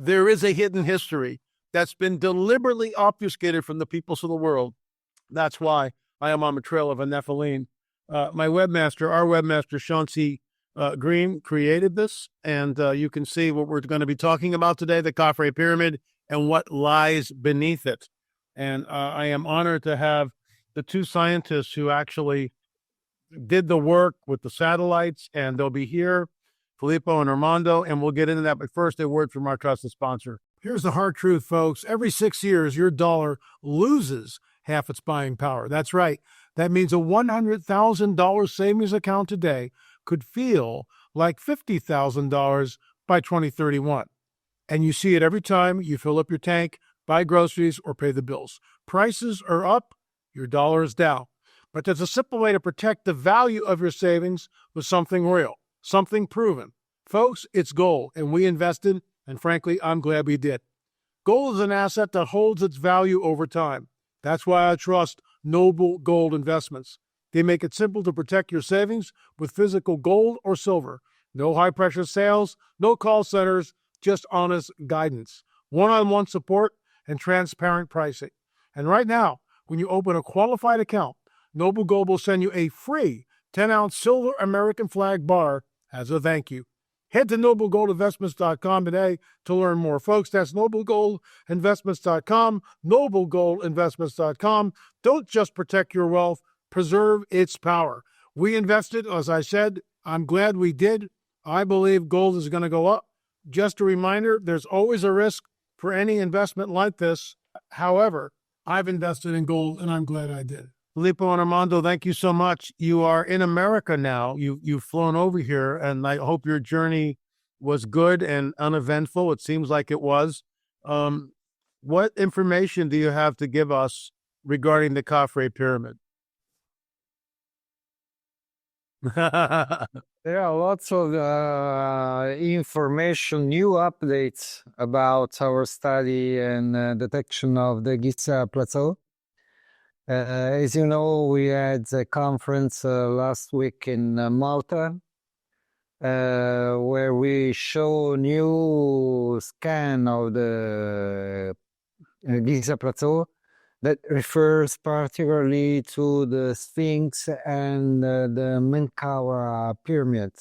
There is a hidden history that's been deliberately obfuscated from the peoples of the world. That's why I am on the trail of a Nephilim. Our webmaster, Chauncey Green, created this, and you can see what we're going to be talking about today, the Khafre Pyramid, and what lies beneath it. And I am honored to have the two scientists who actually did the work with the satellites, and they'll be here, Filippo and Armando, and we'll get into that. But first, a word from our trusted sponsor. Here's the hard truth, folks. Every 6 years, your dollar loses half its buying power. That's right. That means a $100,000 savings account today could feel like $50,000 by 2031. And you see it every time you fill up your tank, buy groceries, or pay the bills. Prices are up, your dollar is down. But there's a simple way to protect the value of your savings with something real, something proven. Folks, it's gold, and we invested, and frankly, I'm glad we did. Gold is an asset that holds its value over time. That's why I trust Noble Gold Investments. They make it simple to protect your savings with physical gold or silver. No high-pressure sales, no call centers, just honest guidance, one-on-one support, and transparent pricing. And right now, when you open a qualified account, Noble Gold will send you a free 10-ounce silver American flag bar as a thank you. Head to noblegoldinvestments.com today to learn more. Folks, that's noblegoldinvestments.com, noblegoldinvestments.com. Don't just protect your wealth, preserve its power. We invested, as I said, I'm glad we did. I believe gold is going to go up. Just a reminder, there's always a risk for any investment like this. However, I've invested in gold, and I'm glad I did. Filippo and Armando, thank you so much. You are in America now. You've flown over here, and I hope your journey was good and uneventful. It seems like it was. What information do you have to give us regarding the Khafre Pyramid? There are lots of information, new updates about our study and detection of the Giza Plateau. As you know, we had a conference last week in Malta, where we show new scan of the Giza Plateau that refers particularly to the Sphinx and the Menkaure pyramid.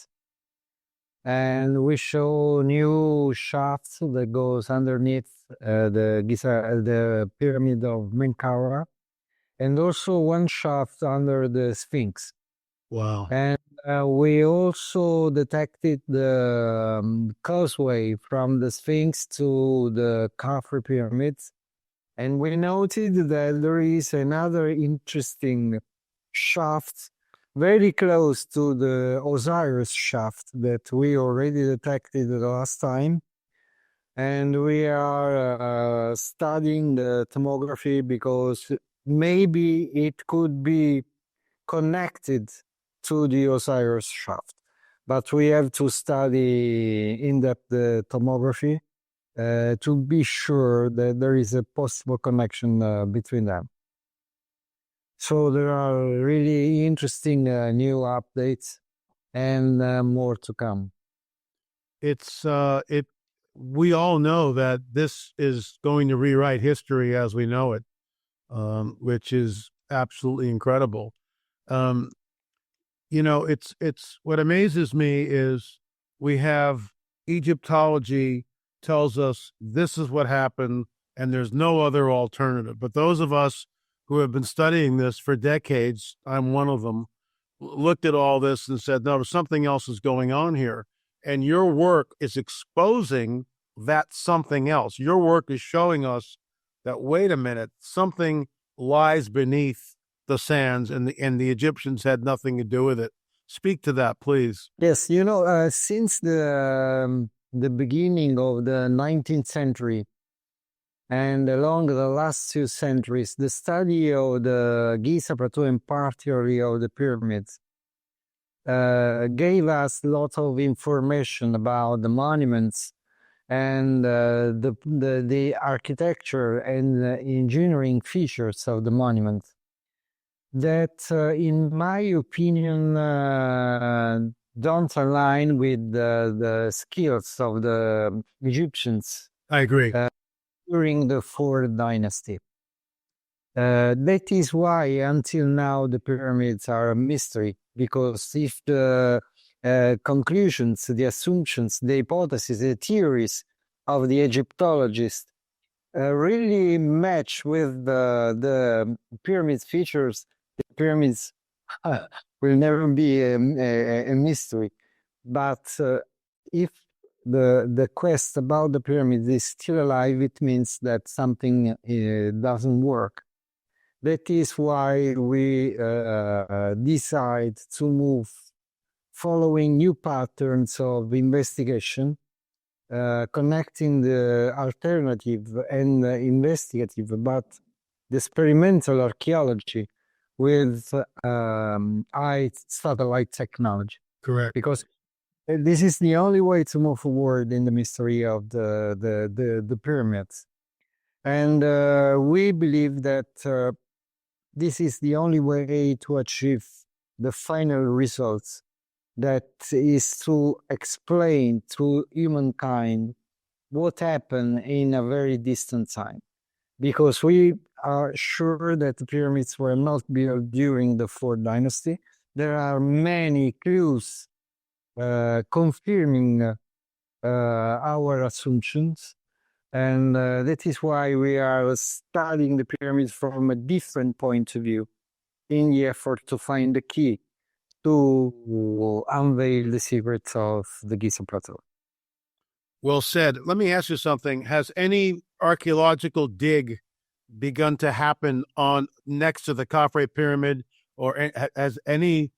And we show new shafts that goes underneath the pyramid of Menkaure, and also one shaft under the Sphinx. Wow. And we also detected the causeway from the Sphinx to the Khafre pyramids. And we noted that there is another interesting shaft very close to the Osiris shaft that we already detected the last time. And we are studying the tomography because maybe it could be connected to the Osiris shaft. But we have to study in-depth the tomography to be sure that there is a possible connection between them. So there are really interesting new updates and more to come. We all know that this is going to rewrite history as we know it, which is absolutely incredible. It's what amazes me is we have Egyptology tells us this is what happened and there's no other alternative. But those of us who have been studying this for decades, I'm one of them, looked at all this and said, no, something else is going on here. And your work is exposing that something else. Your work is showing us that, wait a minute, something lies beneath the sands and the Egyptians had nothing to do with it. Speak to that, please. Yes, since the beginning of the 19th century and along the last 2 centuries, the study of the Giza Plateau and particularly of the pyramids gave us a lot of information about the monuments and the architecture and the engineering features of the monuments that, in my opinion, don't align with the skills of the Egyptians I agree. During the Fourth Dynasty. That is why until now the pyramids are a mystery, because if the conclusions, the assumptions, the hypotheses, the theories of the Egyptologists really match with the pyramids features, the pyramids will never be a mystery. But if the quest about the pyramids is still alive, it means that something doesn't work. That is why we decide to move following new patterns of investigation, connecting the alternative and investigative, but the experimental archaeology with satellite technology. Correct. Because this is the only way to move forward in the mystery of the pyramids. And we believe that this is the only way to achieve the final results, that is to explain to humankind what happened in a very distant time. Because we are sure that the pyramids were not built during the Fourth Dynasty. There are many clues confirming our assumptions. And that is why we are studying the pyramids from a different point of view in the effort to find the key to unveil the secrets of the Giza Plateau. Well said. Let me ask you something. Has any archaeological dig begun to happen on next to the Khafre pyramid, or has any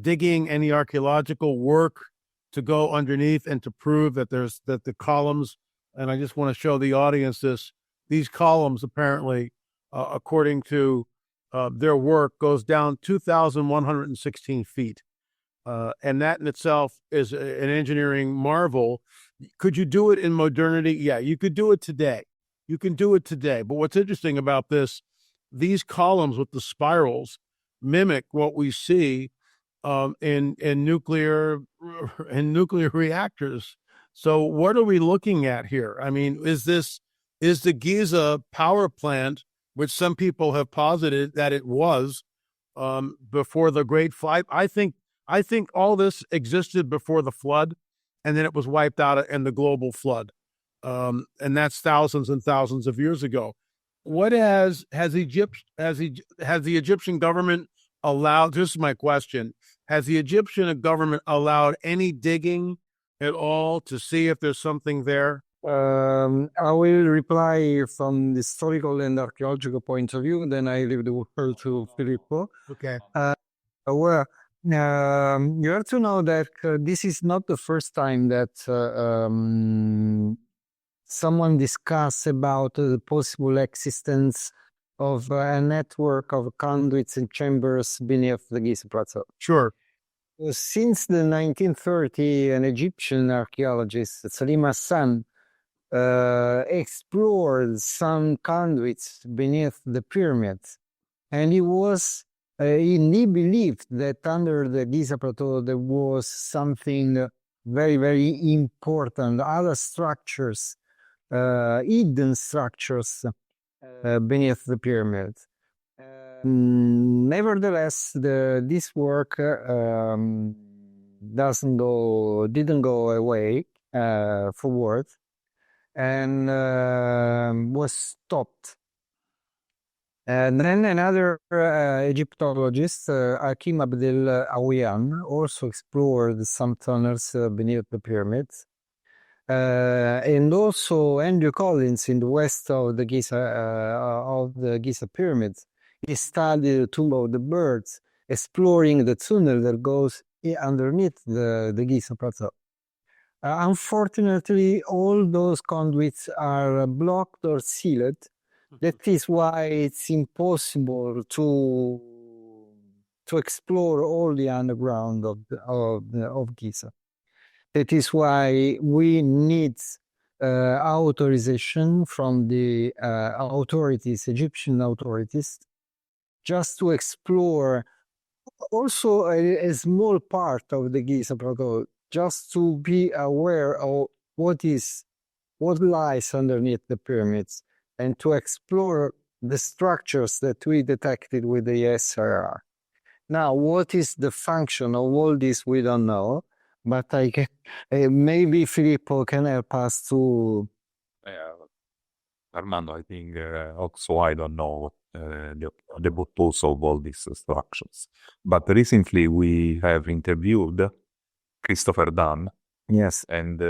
digging, any archaeological work to go underneath and to prove that that the columns, and I just want to show the audience these columns apparently, according to their work, goes down 2,116 feet. And that in itself is an engineering marvel. Could you do it in modernity? Yeah, you could do it today. You can do it today. But what's interesting about these columns with the spirals mimic what we see in nuclear reactors. So what are we looking at here? I mean, is the Giza power plant, which some people have posited that it was before the Great Flood? I think all this existed before the flood, and then it was wiped out in the global flood, and that's thousands and thousands of years ago. What has the Egyptian government allowed? This is my question. Has the Egyptian government allowed any digging at all to see if there's something there? I will reply from the historical and archaeological point of view, then I leave the word to Filippo. Okay. Well, you have to know that this is not the first time that someone discussed about the possible existence of a network of conduits and chambers beneath the Giza Plateau. Sure. Since the 1930s, an Egyptian archaeologist, Salim Hassan, explored some conduits beneath the pyramids, and he believed that under the Giza Plateau there was something very, very important, other structures, hidden structures beneath the pyramid. Nevertheless, this work didn't go away forward, and was stopped. And then another Egyptologist, Hakim Abdel Awian, also explored some tunnels beneath the pyramids. And also Andrew Collins in the west of the Giza pyramids. He studied the Tomb of the Birds, exploring the tunnel that goes underneath the Giza Plateau. Unfortunately, all those conduits are blocked or sealed. That is why it's impossible to explore all the underground of Giza. That is why we need authorization from the Egyptian authorities, just to explore also a small part of the Giza Plateau, just to be aware of what is what lies underneath the pyramids and to explore the structures that we detected with the SRR. Now, what is the function of all this? We don't know, but maybe Filippo can help us to. Armando, I think also I don't know the purpose of all these structures. But recently we have interviewed Christopher Dunn. Yes. And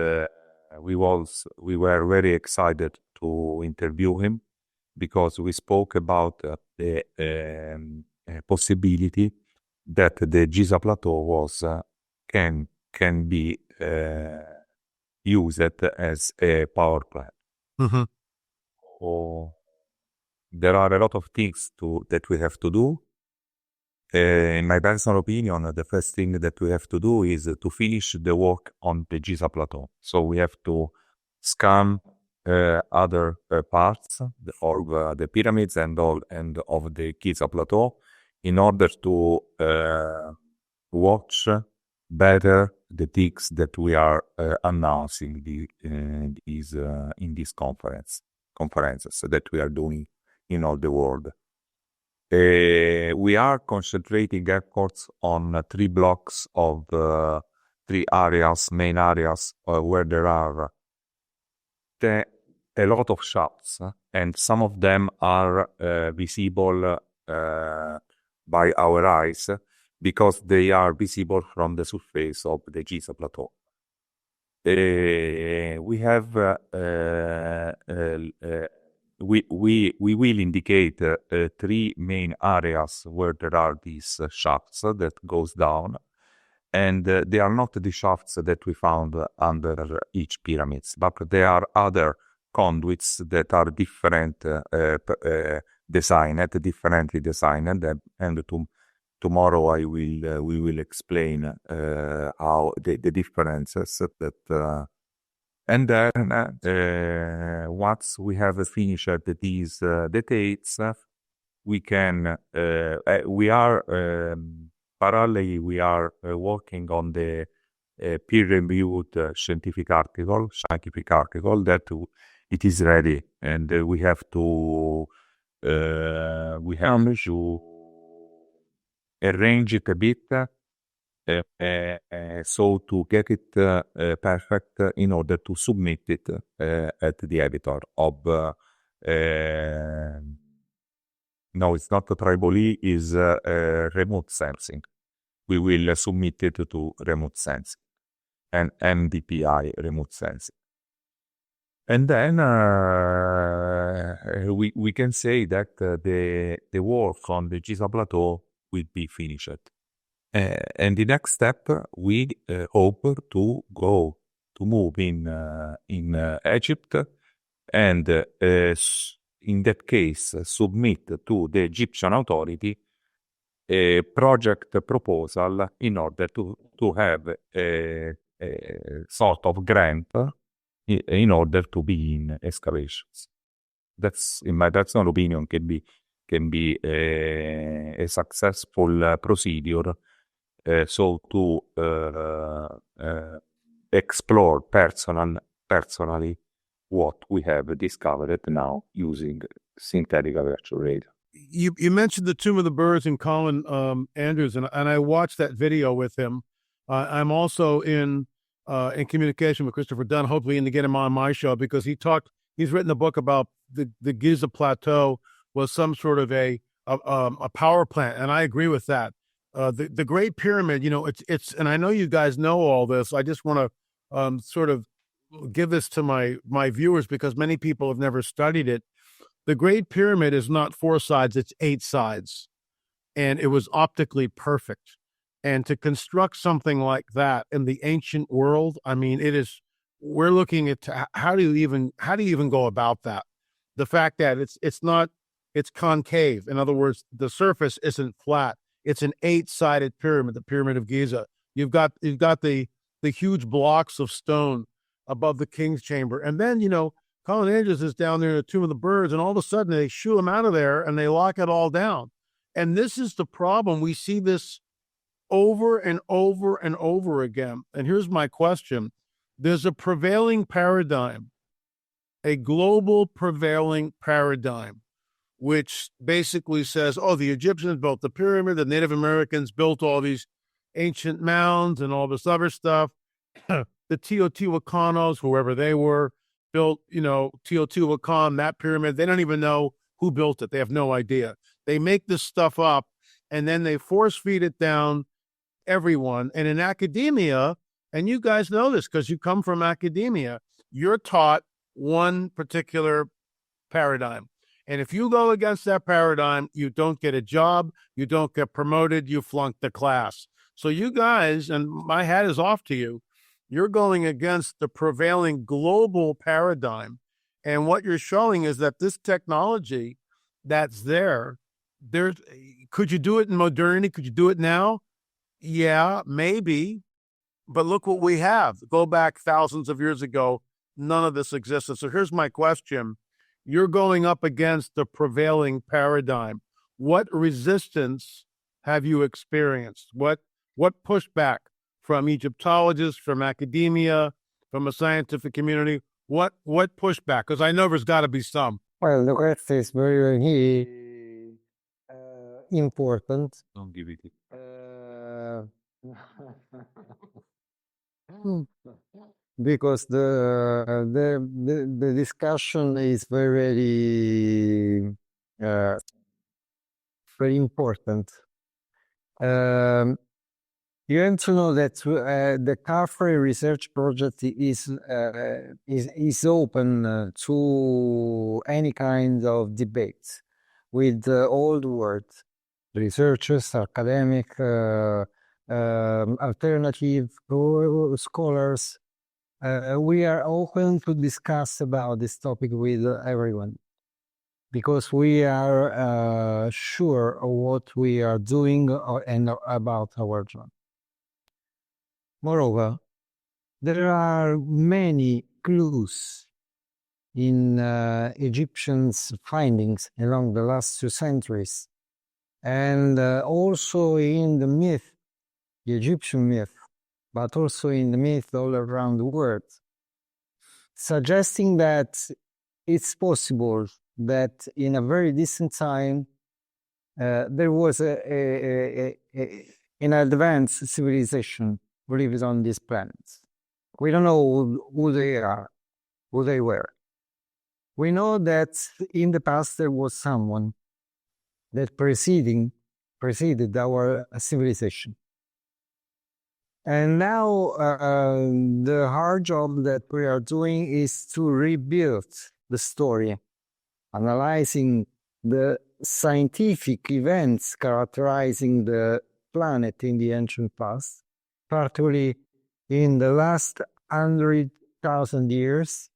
we were very excited to interview him because we spoke about the possibility that the Giza Plateau can be used as a power plant. Mm-hmm. So there are a lot of things that we have to do. In my personal opinion, the first thing that we have to do is to finish the work on the Giza Plateau. So we have to scan other parts of the pyramids and of the Giza Plateau in order to watch better the things that we are announcing in these conferences that we are doing in all the world. We are concentrating efforts on 3 blocks of 3 main areas where there are a lot of shafts, and some of them are visible by our eyes because they are visible from the surface of the Giza Plateau. We have we will indicate 3 main areas where there are these shafts that goes down, and they are not the shafts that we found under each pyramids, but there are other conduits that are differently designed, and tomorrow we will explain how the differences that. And then once we have finished these details, we can parallelly we are working on the peer-reviewed scientific article that it is ready, and we have to arrange it a bit. So to get it perfect in order to submit it at the editor of no, it's not Tribal E, is remote sensing. We will submit it to remote sensing and NDPI remote sensing. And then we can say that the work on the Giza Plateau will be finished. And the next step, we hope to move in Egypt, and in that case, submit to the Egyptian authority a project proposal in order to have a sort of grant in order to begin excavations. That's, in my personal opinion, can be a successful procedure. So to explore personally what we have discovered now using synthetic virtual radar. You mentioned the Tomb of the Birds and Colin Andrews, and I watched that video with him. I'm also in communication with Christopher Dunn, hopefully to get him on my show, because he's written a book about the Giza Plateau was some sort of a power plant, and I agree with that. The Great Pyramid, it's and I know you guys know all this. I just want to sort of give this to my viewers because many people have never studied it. The Great Pyramid is not 4 sides, it's 8 sides, and it was optically perfect. And to construct something like that in the ancient world, I mean, we're looking at how do you even go about that? The fact that it's concave. In other words, the surface isn't flat. It's an 8-sided pyramid, the Pyramid of Giza. You've got the huge blocks of stone above the king's chamber. And then, Colin Andrews is down there in the Tomb of the Birds, and all of a sudden they shoo him out of there and they lock it all down. And this is the problem. We see this over and over and over again. And here's my question. There's a prevailing paradigm a global prevailing paradigm, which basically says, oh, the Egyptians built the pyramid, the Native Americans built all these ancient mounds and all this other stuff. The Teotihuacanos, whoever they were, built, Teotihuacan, that pyramid. They don't even know who built it. They have no idea. They make this stuff up and then they force feed it down everyone. And in academia, and you guys know this because you come from academia, you're taught one particular paradigm. And if you go against that paradigm, you don't get a job, you don't get promoted, you flunk the class. So you guys, and my hat is off to you, you're going against the prevailing global paradigm. And what you're showing is that this technology that's could you do it in modernity? Could you do it now? Yeah, maybe. But look what we have. Go back thousands of years ago, none of this existed. So here's my question. You're going up against the prevailing paradigm. What resistance have you experienced? What pushback from Egyptologists, from academia, from a scientific community? What pushback? Because I know there's got to be some. Well, the question is very, very important. Don't give it. Because the discussion is very very important. You have to know that the Carfrey Research Project is open to any kind of debate with all the world, researchers, academic, alternative scholars. We are open to discuss about this topic with everyone because we are sure of what we are doing and about our job. Moreover, there are many clues in Egyptians' findings along the last 2 centuries, and also in the myth, the Egyptian myth, but also in the myth all around the world, suggesting that it's possible that in a very distant time there was an advanced civilization lived on this planet. We don't know who they are, who they were. We know that in the past there was someone that preceded our civilization. And now the hard job that we are doing is to rebuild the story, analyzing the scientific events characterizing the planet in the ancient past, particularly in the last 100,000 years.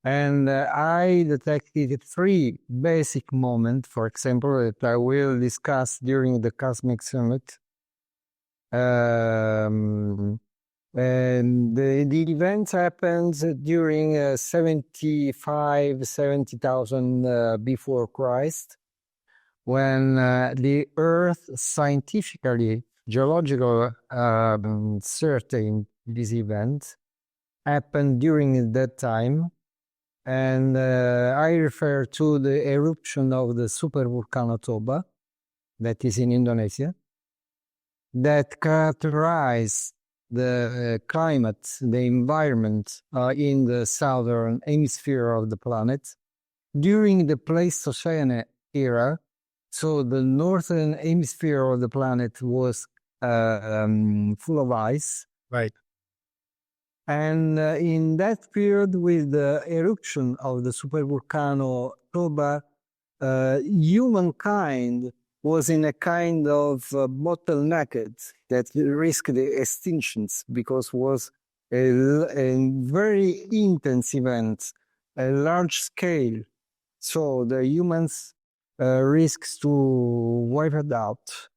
And I detected 3 basic moments, for example, that I will discuss during the Cosmic Summit. And the event happens during 70,000 before Christ, when the Earth scientifically, geological certain this event happened during that time. And I refer to the eruption of the supervolcano Toba, that is in Indonesia, that characterized the climate, the environment in the southern hemisphere of the planet during the Pleistocene era. So the northern hemisphere of the planet was full of ice. Right. And in that period, with the eruption of the supervolcano Toba, humankind was in a kind of bottleneck that risked the extinctions because was a very intense event, a large scale. So the humans risks to wipe it out.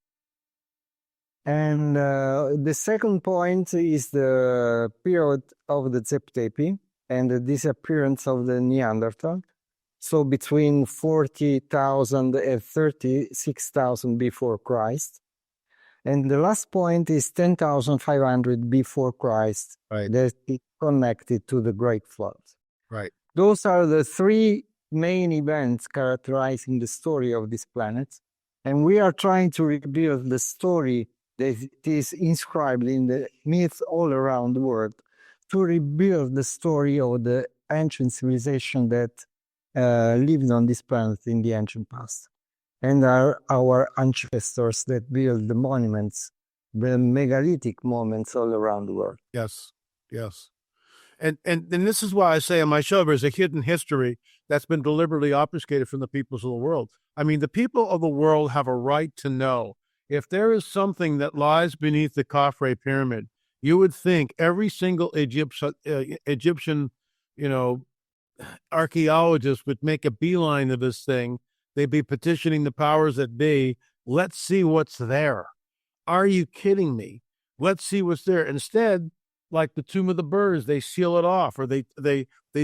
And the second point is the period of the Zeptepi and the disappearance of the Neanderthal. So between 40,000 and 36,000 before Christ. And the last point is 10,500 before Christ. Right. That is connected to the Great Flood. Right. Those are the three main events characterizing the story of this planet. And we are trying to rebuild the story that is inscribed in the myths all around the world, to rebuild the story of the ancient civilization that lived on this planet in the ancient past. And our ancestors that built the monuments, the megalithic monuments all around the world. Yes, yes. And this is why I say on my show, there's a hidden history that's been deliberately obfuscated from the peoples of the world. I mean, the people of the world have a right to know. If there is something that lies beneath the Khafre pyramid, you would think every single Egyptian, archaeologist would make a beeline of this thing. They'd be petitioning the powers that be. Let's see what's there. Are you kidding me? Let's see what's there. Instead, like the Tomb of the Birds, they seal it off, or they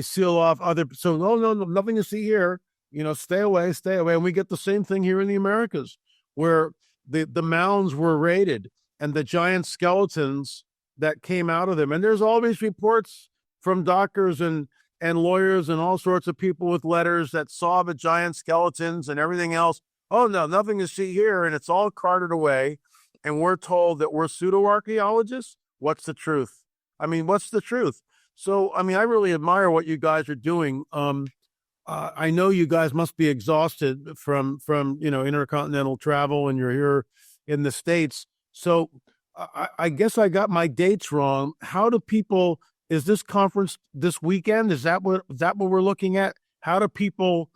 seal off other. So no, nothing to see here. Stay away. And we get the same thing here in the Americas, where the mounds were raided and the giant skeletons that came out of them. And there's always reports from doctors and lawyers and all sorts of people with letters that saw the giant skeletons and everything else. Oh no, nothing to see here, and it's all carted away. And we're told that we're pseudo-archaeologists. What's the truth? I mean, what's the truth? So, I mean, I really admire what you guys are doing. I know you guys must be exhausted from intercontinental travel, and you're here in the States. So I guess I got my dates wrong. How do people, is this conference this weekend? Is that what we're looking at? How do people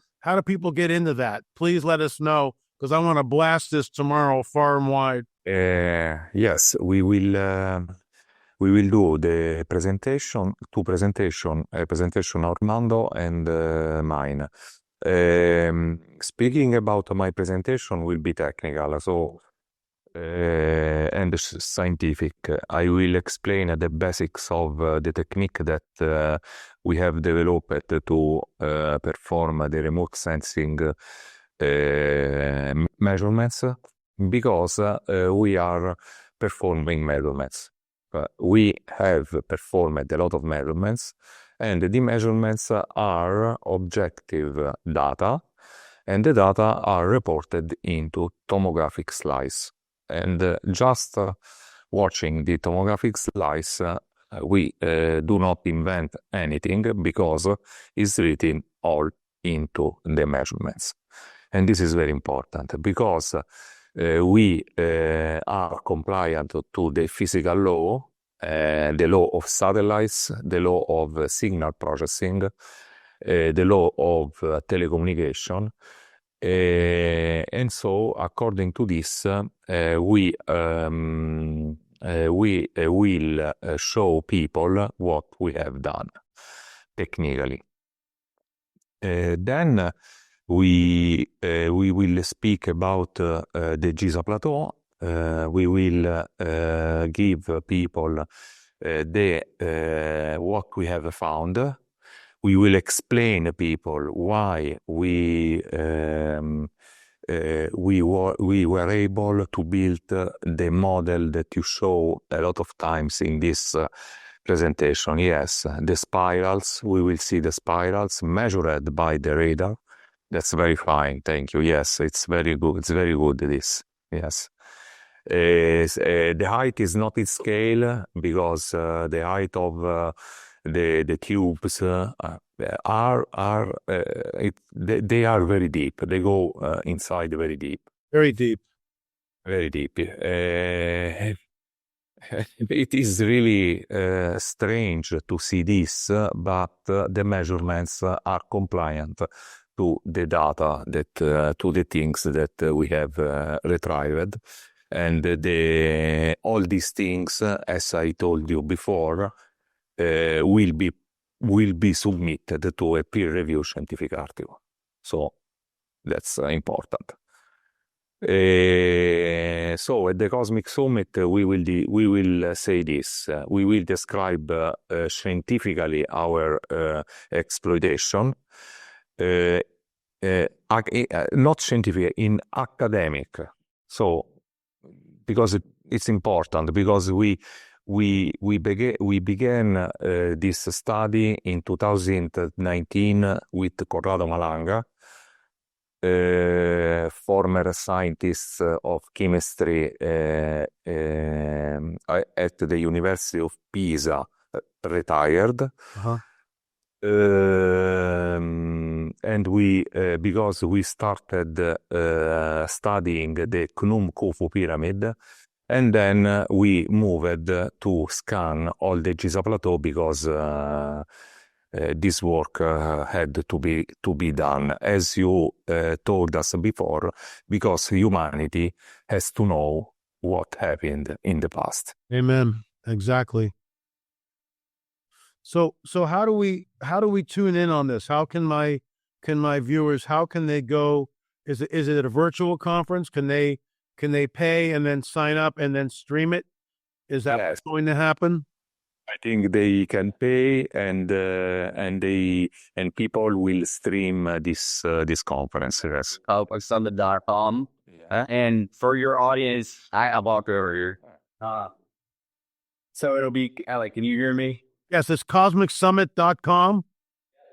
get into that? Please let us know, because I want to blast this tomorrow far and wide. Yes, we will do the presentation, a presentation Orlando and mine. Speaking about my presentation will be technical, so and scientific. I will explain the basics of the technique that we have developed to perform the remote sensing measurements, because we are performing measurements. We have performed a lot of measurements, and the measurements are objective data, and the data are reported into tomographic slice. And just watching the tomographic slice, we do not invent anything, because it's written all into the measurements. And this is very important, because we are compliant to the physical law, the law of satellites, the law of signal processing, the law of telecommunication. And so, according to this, we will show people what we have done technically. Then we will speak about the Giza Plateau. We will give people what we have found. We will explain to people why we were able to build the model that you show a lot of times in this presentation. Yes, the spirals. We will see the spirals measured by the radar. That's very fine. Thank you. Yes, it's very good. It's very good, this. Yes. The height is not in scale, because the height of the tubes they are very deep. They go inside very deep. Very deep. Very deep. It is really strange to see this, but the measurements are compliant to the data, that to the things that we have retrieved. And all these things, as I told you before, will be submitted to a peer-reviewed scientific article. So that's important. So at the Cosmic Summit, we will say this. We will describe scientifically our exploitation. Not scientific, in academic. So, because it's important, because we we began this study in 2019 with Corrado Malanga, former scientist of chemistry at the University of Pisa, retired. Uh-huh. And we, because we started studying the Khnum-Khufu pyramid, and then we moved to scan all the Giza Plateau because this work had to be done, as you told us before, because humanity has to know what happened in the past. Amen. Exactly. So how do we tune in on this? How can my viewers, how can they go? Is it a virtual conference? Can they pay and then sign up and then stream it? Is that Yes. going to happen? I think they can pay and people will stream this conference. Yes. Summit.com. And for your audience, I walked over here. So it'll be like, can you hear me? Yes, it's cosmicsummit.com.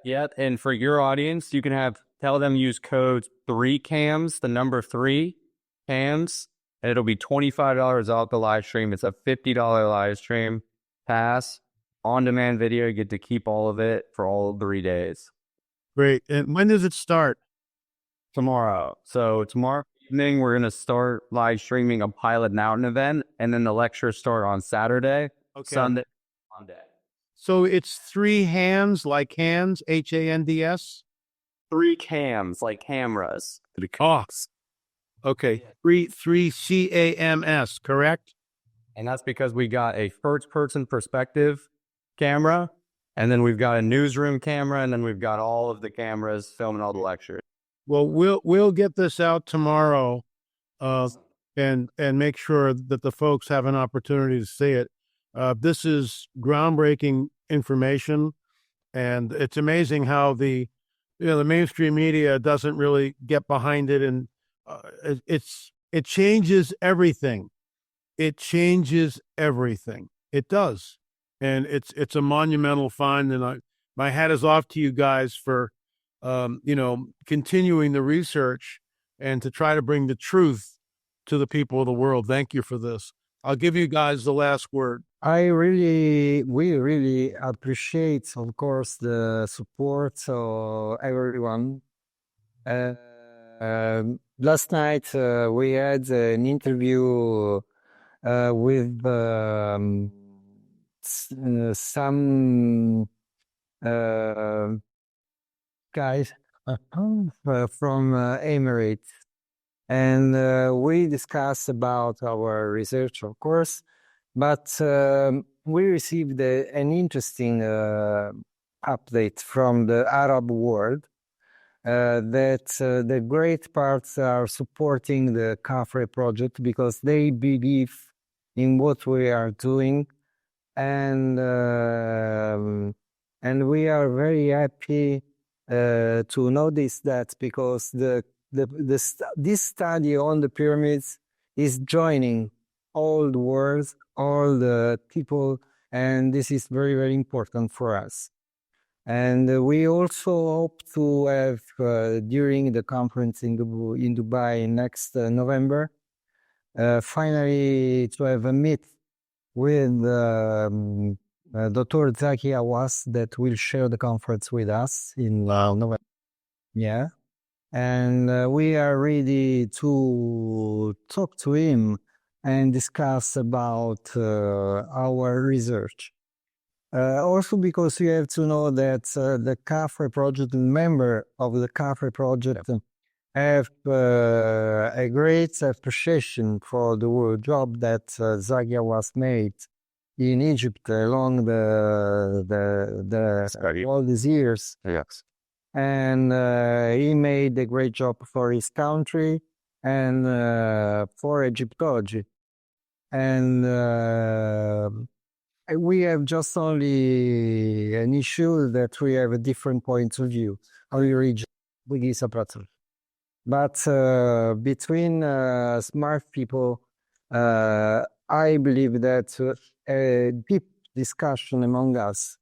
Yeah. And for your audience, you can tell them use code 3CAMS, the number 3 CAMS, and it'll be $25 off the live stream. It's a $50 live stream pass, on-demand video. You get to keep all of it for all 3 days. Great. And when does it start? Tomorrow. So tomorrow evening, we're going to start live streaming a Pilot Mountain event, and then the lectures start on Saturday, Sunday, Monday. So it's 3 hands, like hands, HANDS? 3 cams, like cameras. Oh, okay. 3 CAMS, correct? And that's because we got a first-person perspective camera, and then we've got a newsroom camera, and then we've got all of the cameras filming all the lectures. Well, we'll get this out tomorrow, and make sure that the folks have an opportunity to see it. This is groundbreaking information, and it's amazing how the mainstream media doesn't really get behind it, and it changes everything. It changes everything. It does, and it's a monumental find. And my hat is off to you guys for continuing the research and to try to bring the truth to the people of the world. Thank you for this. I'll give you guys the last word. We really appreciate, of course, the support of everyone. Last night we had an interview with some guys from Emirates. And we discussed about our research, of course, but we received an interesting update from the Arab world that the great parts are supporting the CAFRE project because they believe in what we are doing, and we are very happy to notice that because this study on the pyramids is joining all the world, all the people, and this is very, very important for us. And we also hope to have, during the conference in Dubai next November, finally to have a meet with Dr. Zaki Awas that will share the conference with us in November. Yeah. And we are ready to talk to him and discuss about our research. Also because you have to know that the CAFRE project, member of the CAFRE project, have a great appreciation for the job that Zagia was made in Egypt along all these years. Yes. And he made a great job for his country and for Egyptology. And we have just only an issue that we have a different point of view on the region with Giza Plateau. But between smart people, I believe that a deep discussion among us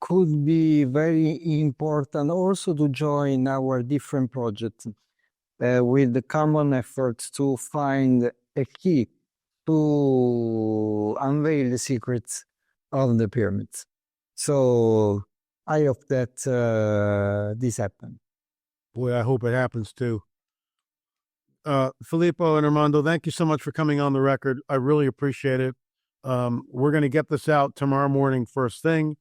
could be very important also to join our different projects with the common efforts to find a key to unveil the secrets of the pyramids. So I hope that this happens. Boy, I hope it happens too. Filippo and Armando, thank you so much for coming on the record. I really appreciate it. We're going to get this out tomorrow morning, first thing.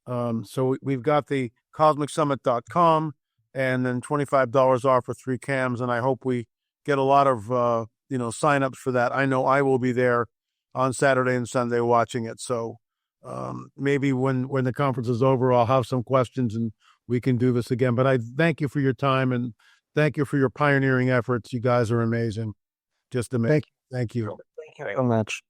So we've got the cosmicsummit.com and then $25 off for 3 cams. And I hope we get a lot of, signups for that. I know I will be there on Saturday and Sunday watching it. So, maybe when the conference is over, I'll have some questions and we can do this again. But I thank you for your time and thank you for your pioneering efforts. You guys are amazing. Just amazing. Thank you. Thank you very much.